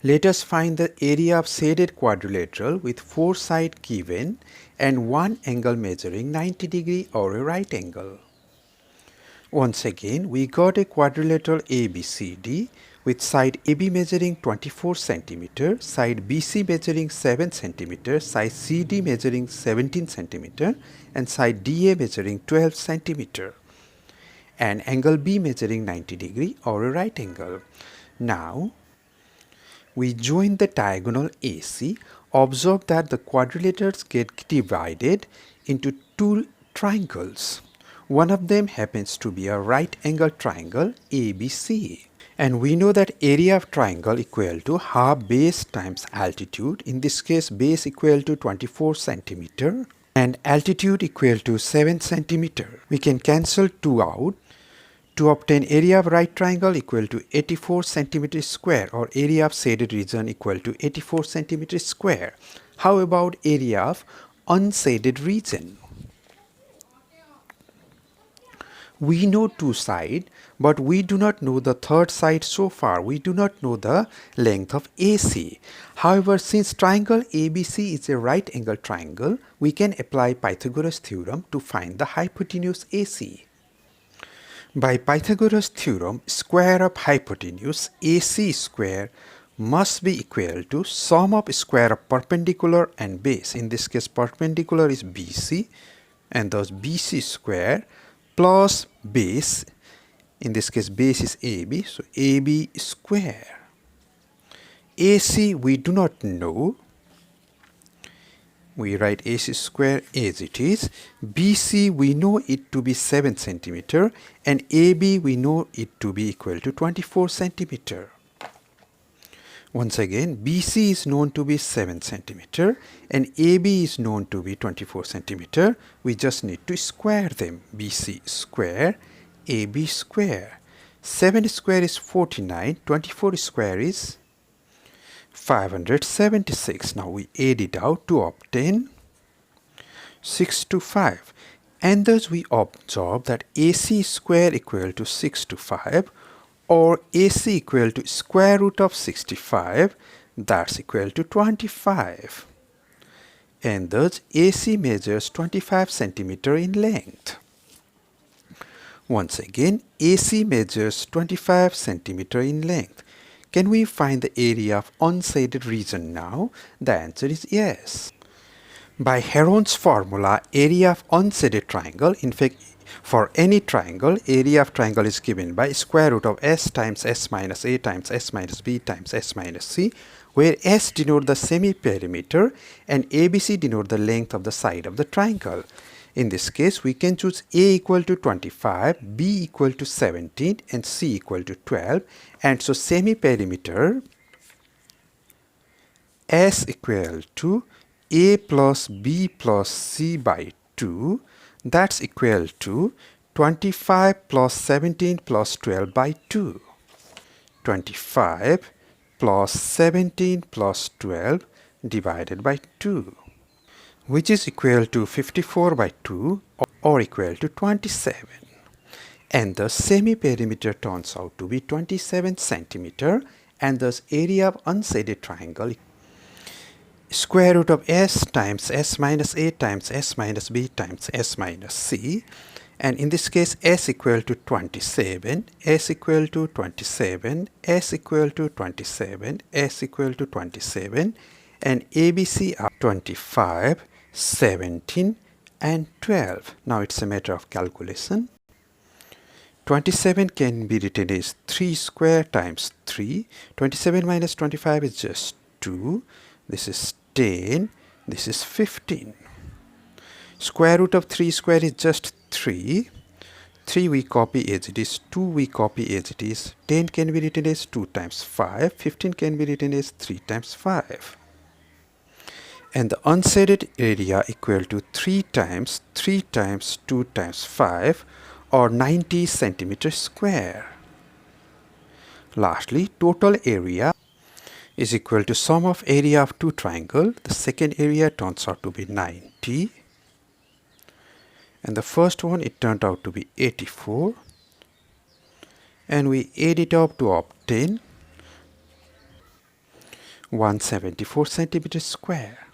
Let us find the area of shaded quadrilateral with 4 sides given and one angle measuring 90 degree or a right angle. Once again, we got a quadrilateral ABCD with side AB measuring 24 cm, side BC measuring 7 cm, side CD measuring 17 cm and side DA measuring 12 cm and angle B measuring 90 degree or a right angle. Now, we join the diagonal AC. Observe that the quadrilaterals get divided into two triangles. One of them happens to be a right angle triangle ABC. And we know that area of triangle equal to half base times altitude. In this case, base equal to 24 cm and altitude equal to 7 cm. We can cancel 2 out to obtain area of right triangle equal to 84 cm square, or area of shaded region equal to 84 cm square. How about area of unshaded region? We know two sides, but we do not know the third side so far. We do not know the length of AC. However, since triangle ABC is a right angle triangle, we can apply Pythagoras theorem to find the hypotenuse AC. By Pythagoras theorem, square of hypotenuse AC square must be equal to sum of square of perpendicular and base. In this case, perpendicular is BC and thus BC square plus base. In this case, base is AB, so AB square. AC we do not know. We write AC square as it is. BC we know it to be 7 cm and AB we know it to be equal to 24 cm. Once again, BC is known to be 7 cm and AB is known to be 24 cm. We just need to square them. BC square, AB square. 7 square is 49, 24 square is 576. Now we add it out to obtain 625, and thus we observe that AC square equal to 625 or AC equal to square root of 65, that's equal to 25, and thus AC measures 25 cm in length. Once again, AC measures 25 cm in length. Can we find the area of unshaded region now? The answer is yes. By Heron's formula, area of unshaded triangle, in fact, for any triangle, area of triangle is given by square root of s times s minus a times s minus b times s minus c, where s denote the semi-perimeter and ABC denote the length of the side of the triangle. In this case, we can choose A equal to 25, B equal to 17 and C equal to 12, and so semi-perimeter S equal to A plus B plus C by 2, that's equal to 25 plus 17 plus 12 by 2. 25 plus 17 plus 12 divided by 2, which is equal to 54 by 2 or equal to 27. And the semi-perimeter turns out to be 27 cm, and thus area of unshaded triangle square root of s times s minus a times s minus b times s minus c, and in this case s equal to 27, s equal to 27, s equal to 27, s equal to 27, and ABC are 25, 17 and 12. Now it's a matter of calculation. 27 can be written as 3 square times 3. 27 minus 25 is just 2. This is 10. This is 15. Square root of 3 square is just 3. 3 we copy as it is. 2 we copy as it is. 10 can be written as 2 times 5. 15 can be written as 3 times 5. And the unshaded area equal to 3 times 2 times 5, or 90 centimeters square. Lastly, total area is equal to sum of area of two triangles. The second area turns out to be 90, and the first one it turned out to be 84, and we add it up to obtain 174 centimeters square.